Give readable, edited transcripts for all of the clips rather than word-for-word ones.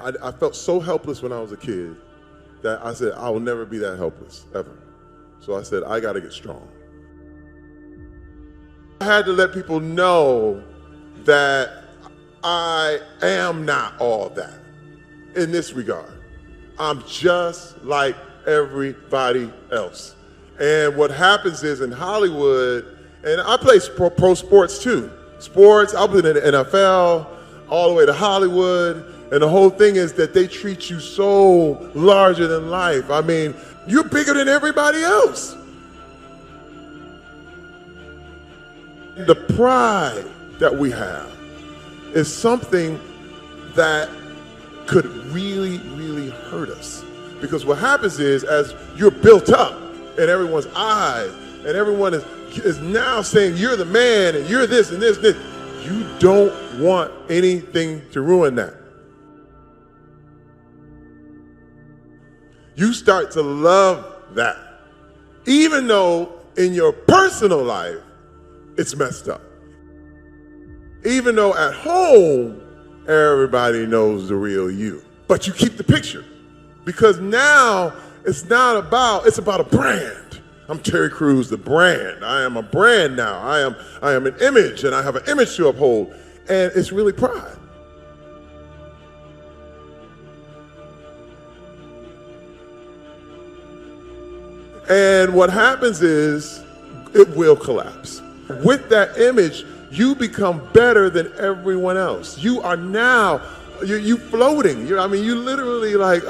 I felt so helpless when I was a kid that I said, I will never be that helpless, ever. So I said, I got to get strong. I had to let people know that I am not all that in this regard. I'm just like everybody else. And what happens is in Hollywood, and I play pro sports too. Sports, I've been in the NFL, all the way to Hollywood, and the whole thing is that they treat you so larger than life. I mean, you're bigger than everybody else. The pride that we have is something that could really, really hurt us. Because what happens is, as you're built up in everyone's eyes, and everyone is now saying you're the man, and you're this and this and this, you don't want anything to ruin that. You start to love that, even though in your personal life, it's messed up. Even though at home, everybody knows the real you. But you keep the picture. Because now, it's about a brand. I'm Terry Crews, the brand. I am a brand now. I am an image, and I have an image to uphold. And it's really pride. And what happens is, it will collapse. With that image, you become better than everyone else. You are now, you floating. You literally like,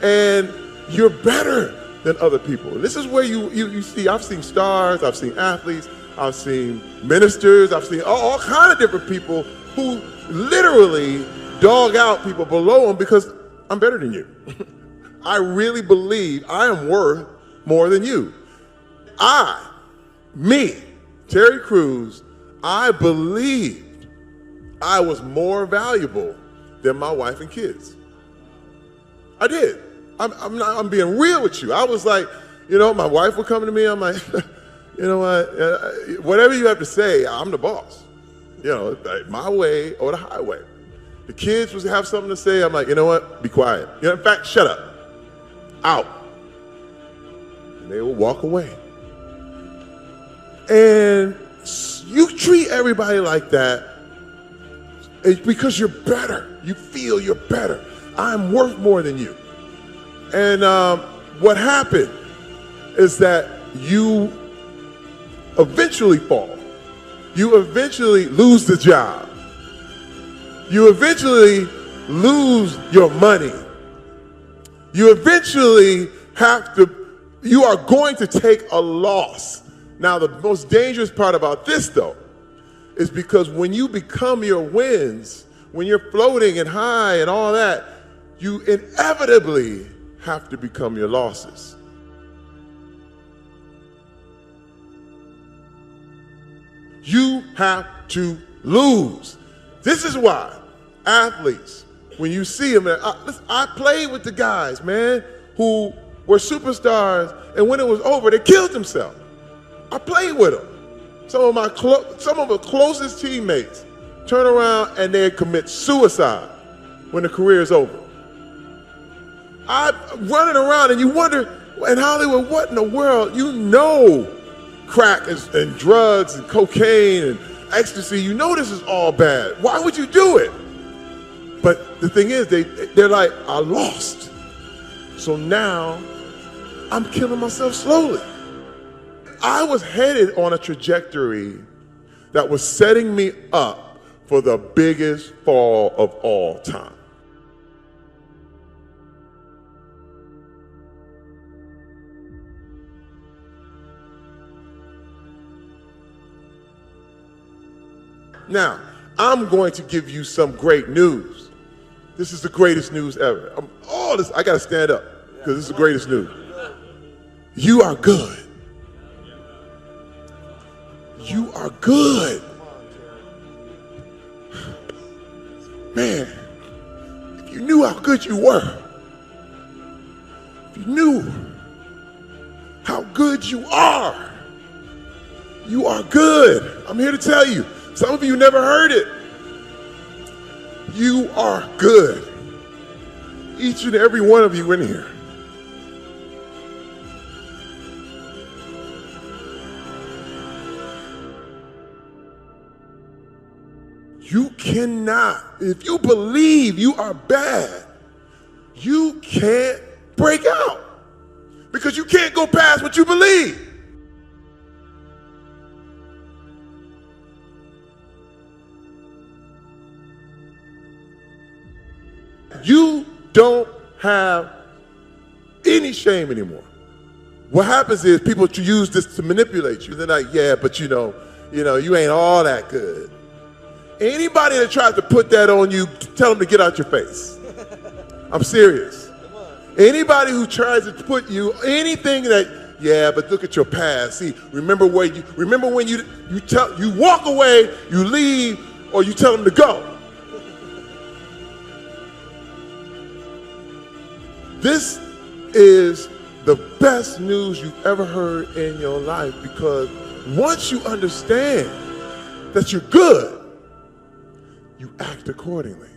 and you're better than other people. And this is where you see, I've seen stars, I've seen athletes, I've seen ministers, I've seen all kinds of different people who literally dog out people below them because I'm better than you. I really believe I am worth more than you. Me, Terry Crews, I believed I was more valuable than my wife and kids. I did. I'm being real with you. I was like, my wife would come to me, I'm like, you know what, whatever you have to say, I'm the boss. Like my way or the highway. The kids would have something to say, I'm like, you know what, be quiet. In fact, shut up. Out. And they will walk away. And you treat everybody like that because you're better. You feel you're better. I'm worth more than you. And what happened is that you eventually fall. You eventually lose the job. You eventually lose your money. You eventually you are going to take a loss. Now, the most dangerous part about this, though, is because when you become your wins, when you're floating and high and all that, you inevitably have to become your losses. You have to lose. This is why athletes, when you see them, I played with the guys, man, who were superstars, and when it was over, they killed themselves. I played with them. Some of the closest teammates turn around and they commit suicide when the career is over. I'm running around and you wonder, in Hollywood, what in the world? Crack and drugs and cocaine and ecstasy, this is all bad. Why would you do it? But the thing is, they're like, I lost. So now I'm killing myself slowly. I was headed on a trajectory that was setting me up for the biggest fall of all time. Now, I'm going to give you some great news. This is the greatest news ever. I got to stand up because this is the greatest news. You are good. You are good. Man, if you knew how good you were, if you knew how good you are good. I'm here to tell you. Some of you never heard it. You are good. each and every one of you in here. You cannot, if you believe you are bad, you can't break out because you can't go past what you believe. You don't have any shame anymore. What happens is people use this to manipulate you. They're like, yeah, but you ain't all that good. Anybody that tries to put that on you, tell them to get out your face. I'm serious. Anybody who tries to put you anything that, yeah, but look at your past. See, remember when you walk away, you leave, or you tell them to go. This is the best news you've ever heard in your life, because once you understand that you're good, you act accordingly.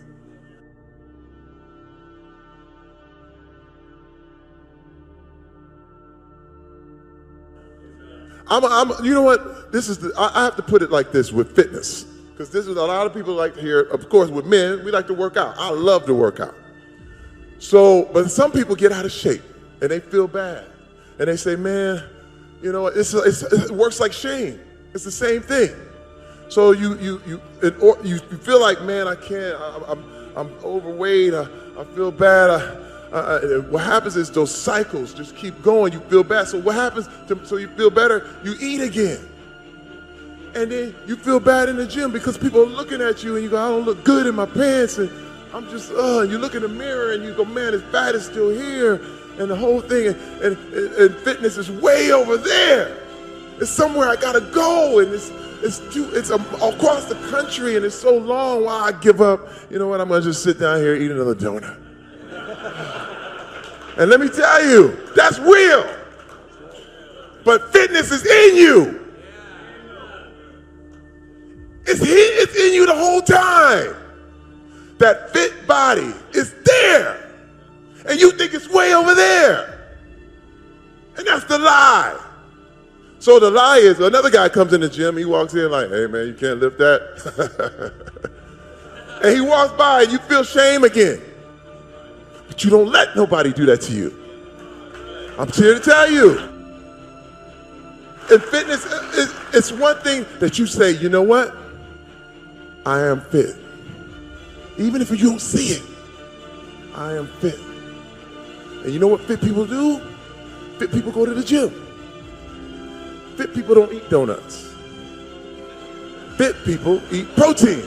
You know what? I have to put it like this with fitness, because this is a lot of people like to hear. Of course, with men, we like to work out. I love to work out. So, but some people get out of shape and they feel bad, and they say, "Man, you know, it works like shame. It's the same thing." So you feel like, "Man, I can't. I'm overweight. I feel bad." What happens is those cycles just keep going. You feel bad. So what happens? So you feel better. You eat again, and then you feel bad in the gym because people are looking at you, and you go, "I don't look good in my pants," and I'm just, you look in the mirror and you go, "Man, his fat is still here," and the whole thing, and fitness is way over there. It's somewhere I gotta go, and it's across the country, and it's so long. Why I give up? You know what? I'm gonna just sit down here and eat another donut. And let me tell you, that's real. But fitness is in you. It's in you the whole time. That fit body is there, and you think it's way over there, and that's the lie. So the lie is, another guy comes in the gym, he walks in like, "Hey man, you can't lift that." And he walks by and you feel shame again, but you don't let nobody do that to you. I'm here to tell you. In fitness, it's one thing that you say, "You know what? I am fit." Even if you don't see it, I am fit. And you know what fit people do? Fit people go to the gym. Fit people don't eat donuts. Fit people eat protein.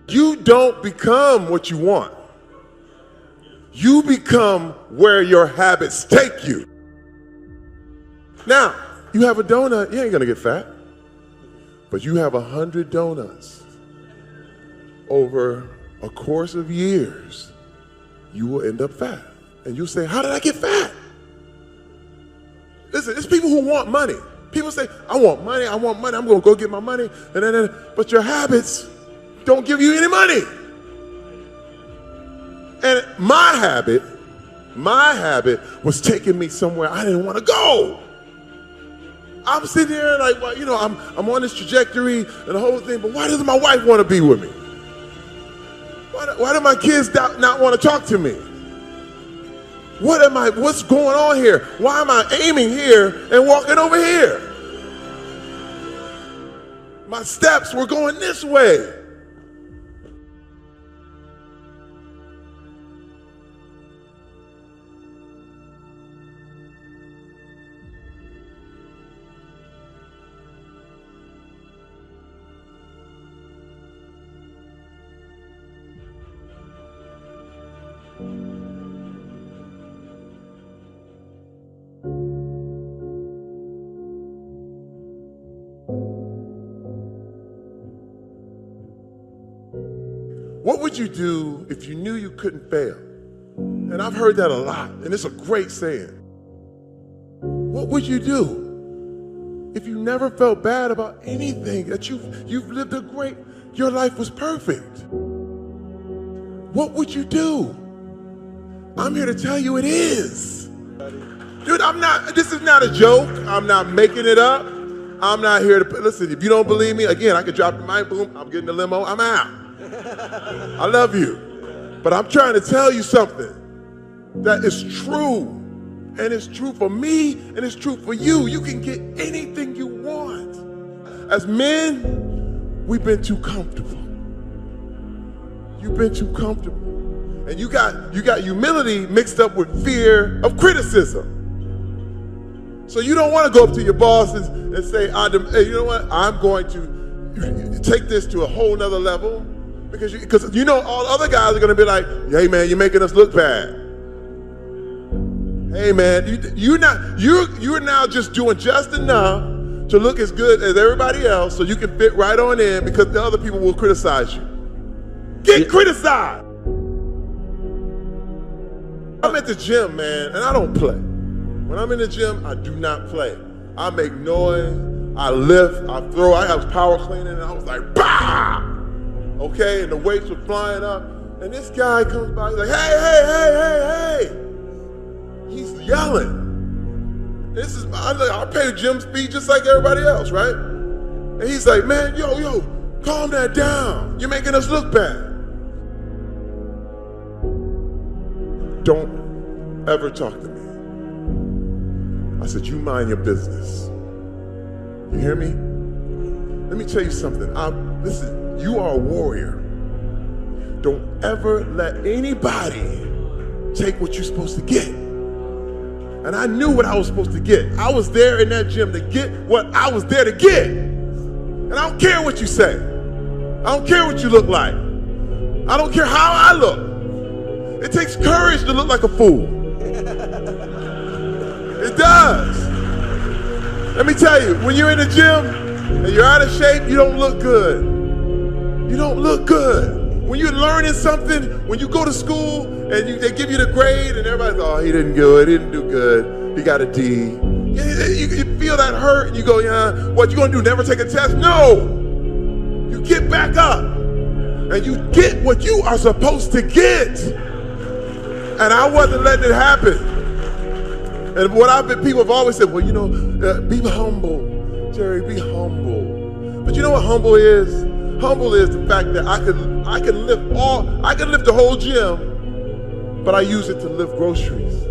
You don't become what you want. You become where your habits take you. Now, you have a donut, you ain't gonna get fat. But you have 100 donuts. Over a course of years, you will end up fat. And you'll say, "How did I get fat?" Listen, it's people who want money. People say, "I want money, I'm gonna go get my money." But your habits don't give you any money. And my habit was taking me somewhere I didn't want to go. I'm sitting there like, well, you know, I'm on this trajectory and the whole thing, but why doesn't my wife want to be with me? Why do my kids not want to talk to me? What's going on here? Why am I aiming here and walking over here? My steps were going this way. What would you do if you knew you couldn't fail? And I've heard that a lot, and it's a great saying. What would you do if you never felt bad about anything, that you've lived your life was perfect, what would you do? I'm here to tell you it is. Dude, this is not a joke. I'm not making it up. I'm not here to, listen, if you don't believe me, again, I could drop the mic, boom, I'm getting the limo, I'm out. I love you. But I'm trying to tell you something that is true. And it's true for me, and it's true for you. You can get anything you want. As men, we've been too comfortable. You've been too comfortable. And you got humility mixed up with fear of criticism. So you don't want to go up to your bosses and say, hey, you know what? I'm going to take this to a whole nother level. Because you know all other guys are going to be like, hey man, you're making us look bad. Hey man, you're now just doing just enough to look as good as everybody else so you can fit right on in because the other people will criticize you. Get criticized. I'm at the gym, man, and I don't play. When I'm in the gym, I do not play. I make noise, I lift, I throw. I was power cleaning, and I was like, bah! Okay, and the weights were flying up, and this guy comes by, he's like, hey. He's yelling. I pay the gym fee just like everybody else, right? And he's like, man, yo, calm that down. You're making us look bad. Don't ever talk to me. I said, you mind your business. You hear me? Let me tell you something. Listen, you are a warrior. Don't ever let anybody take what you're supposed to get. And I knew what I was supposed to get. I was there in that gym to get what I was there to get. And I don't care what you say. I don't care what you look like. I don't care how I look. It takes courage to look like a fool. It does. Let me tell you, when you're in the gym and you're out of shape, you don't look good. You don't look good. When you're learning something, when you go to school and they give you the grade and everybody's, oh, he didn't do good. He got a D. You feel that hurt and you go, yeah, what you gonna do, never take a test? No. You get back up and you get what you are supposed to get. And I wasn't letting it happen. And people have always said, well, you know, be humble, Jerry, be humble. But you know what humble is? Humble is the fact that I can lift the whole gym, but I use it to lift groceries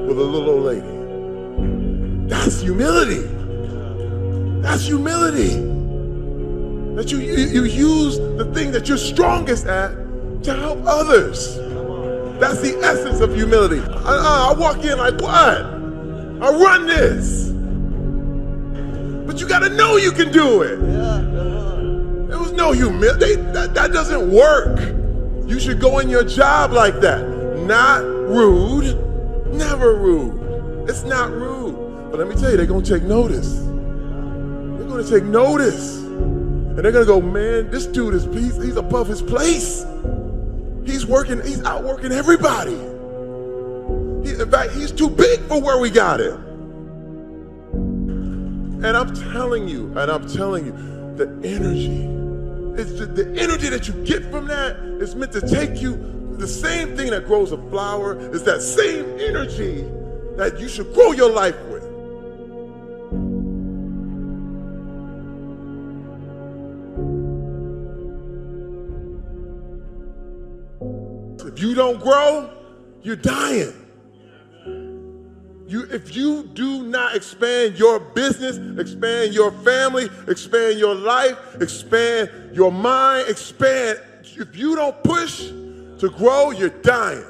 with a little old lady. That's humility. That's humility. That you use the thing that you're strongest at to help others. That's the essence of humility. I walk in like, what? I run this. But you gotta know you can do it. There was no humility. That doesn't work. You should go in your job like that. Not rude, never rude. It's not rude. But let me tell you, they're gonna take notice. They're gonna take notice. And they're gonna go, man, this dude he's above his place. He's outworking everybody. In fact, he's too big for where we got him. And I'm telling you, the energy, the energy that you get from that is meant to take you, the same thing that grows a flower is that same energy that you should grow your life with. If you don't grow, you're dying. If you do not expand your business, expand your family, expand your life, expand your mind, if you don't push to grow, you're dying.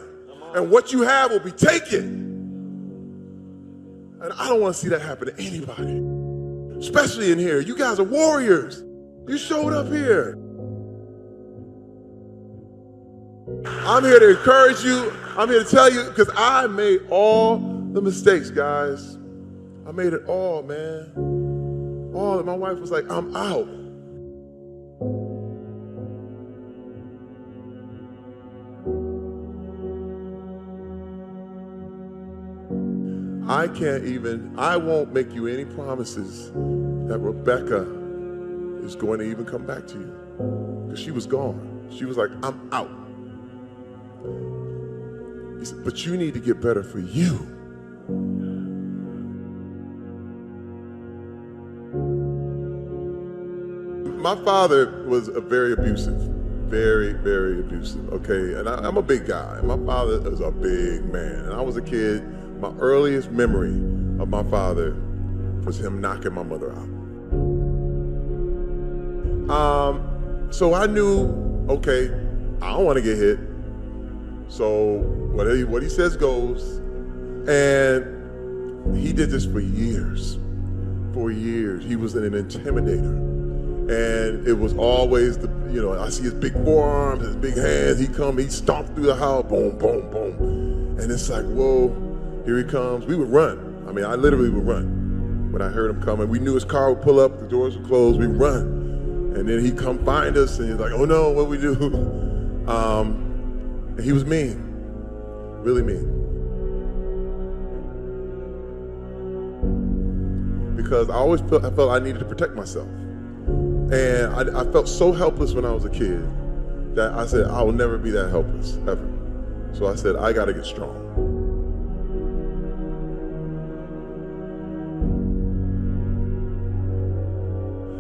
And what you have will be taken. And I don't want to see that happen to anybody, especially in here. You guys are warriors. You showed up here. I'm here to encourage you. I'm here to tell you because I made all the mistakes, guys. I made it all, man. All. And my wife was like, I'm out. I won't make you any promises that Rebecca is going to even come back to you. Because she was gone. She was like, I'm out. He said, but you need to get better for you. My father was a very abusive, very, very abusive, okay? And I'm a big guy. My father is a big man. And I was a kid, my earliest memory of my father was him knocking my mother out. So I knew, okay, I don't want to get hit. So what he says goes. And he did this for years. For years, he was an intimidator. And it was always I see his big forearms, his big hands. He'd stomp through the house, boom, boom, boom. And it's like, whoa, here he comes. We would run. I mean, I literally would run when I heard him coming. We knew his car would pull up, the doors would close, we'd run. And then he'd come find us and he's like, oh no, what we do? And he was mean, really mean. Because I felt I needed to protect myself. And I felt so helpless when I was a kid that I said, I will never be that helpless, ever. So I said, I gotta get strong.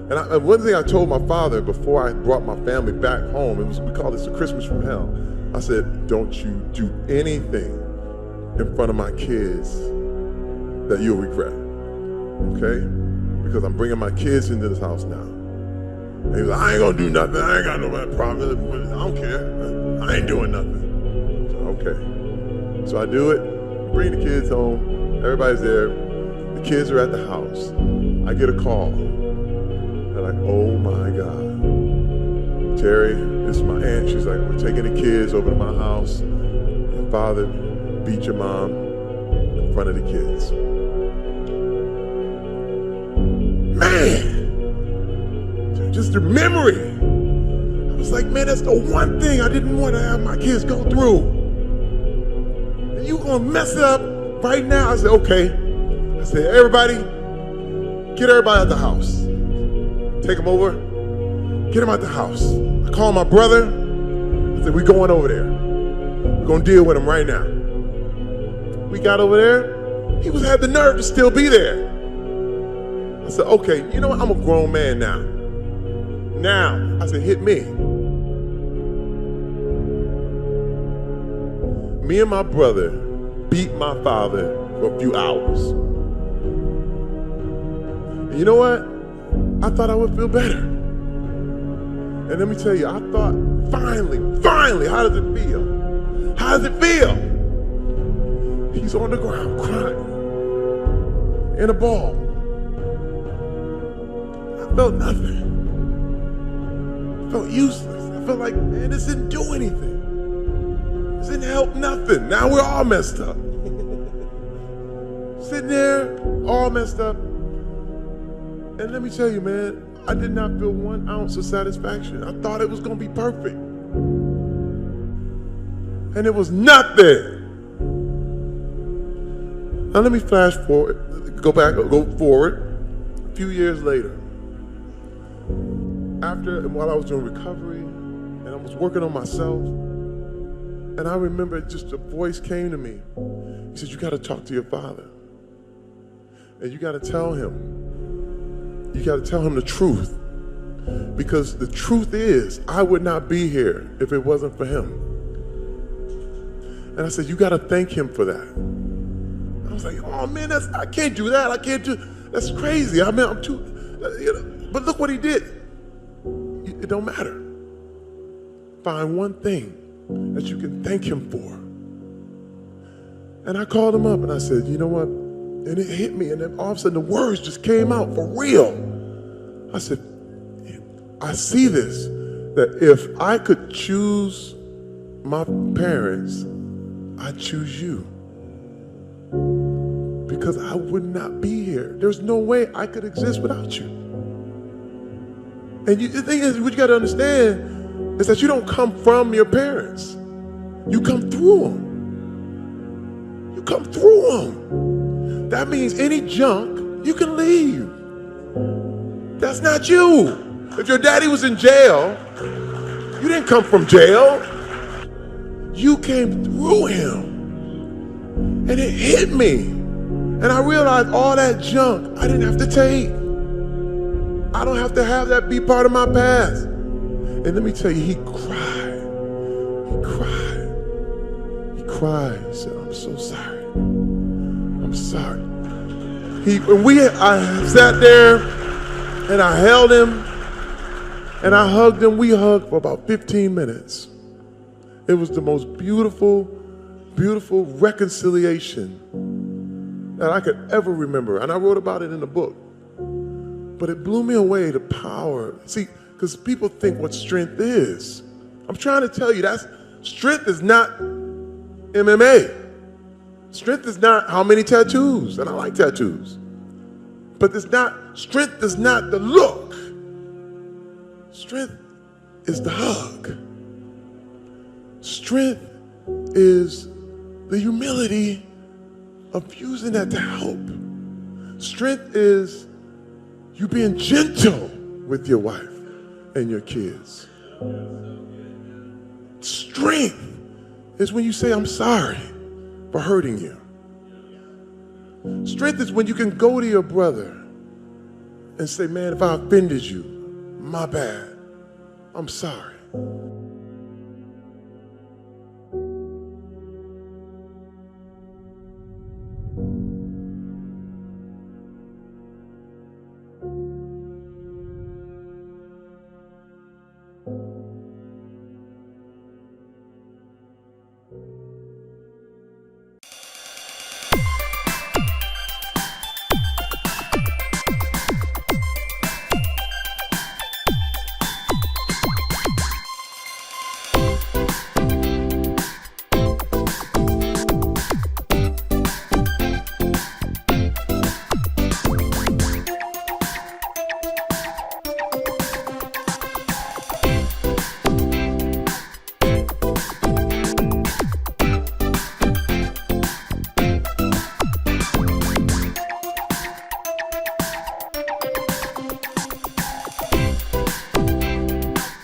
And one thing I told my father before I brought my family back home, we call this the Christmas from hell. I said, don't you do anything in front of my kids that you'll regret, okay? Because I'm bringing my kids into this house now. And he was like, I ain't gonna do nothing. I ain't got no problem. I don't care. I ain't doing nothing. So, okay. So I do it, bring the kids home. Everybody's there. The kids are at the house. I get a call. They're like, oh my God. Terry, this is my aunt. She's like, we're taking the kids over to my house. Your father beat your mom in front of the kids. Man! Just the memory. I was like, man, that's the one thing I didn't want to have my kids go through. And you gonna mess it up right now? I said, okay. I said, everybody, get everybody out the house. Take them over, get them out the house. I called my brother. I said, we going over there. We're gonna deal with him right now. We got over there. He had the nerve to still be there. I said, okay, you know what? I'm a grown man now. Now, I said, hit me. Me and my brother beat my father for a few hours. And you know what? I thought I would feel better. And let me tell you, I thought, finally, how does it feel? How does it feel? He's on the ground crying in a ball. I felt nothing. Felt useless. I felt like, man, this didn't do anything. This didn't help nothing. Now we're all messed up. Sitting there, all messed up. And let me tell you, man, I did not feel 1 ounce of satisfaction. I thought it was gonna be perfect. And it was nothing. Now let me flash forward, go forward, a few years later. While I was doing recovery, and I was working on myself, and I remember just a voice came to me. He said, you gotta talk to your father. And you gotta tell him the truth. Because the truth is, I would not be here if it wasn't for him. And I said, you gotta thank him for that. I was like, oh man, I can't do that. That's crazy. I mean, I'm too, but look what he did. It don't matter. Find one thing that you can thank him for. And I called him up and I said, you know what? And it hit me, and then all of a sudden the words just came out for real. I said, I see this, that if I could choose my parents, I'd choose you. Because I would not be here. There's no way I could exist without you. And the thing is, what you got to understand is that you don't come from your parents. You come through them. You come through them. That means any junk, you can leave. That's not you. If your daddy was in jail, you didn't come from jail. You came through him. And it hit me. And I realized all that junk I didn't have to take. I don't have to have that be part of my past. And let me tell you, he cried. He cried. He cried. He said, I'm so sorry. I'm sorry. I sat there and I held him and I hugged him. We hugged for about 15 minutes. It was the most beautiful, beautiful reconciliation that I could ever remember. And I wrote about it in the book. But it blew me away, the power. See, because people think what strength is. I'm trying to tell you, strength is not MMA. Strength is not how many tattoos, and I like tattoos. But strength is not the look. Strength is the hug. Strength is the humility of using that to help. Strength is you being gentle with your wife and your kids. Strength is when you say, I'm sorry for hurting you. Strength is when you can go to your brother and say, man, if I offended you, my bad. I'm sorry.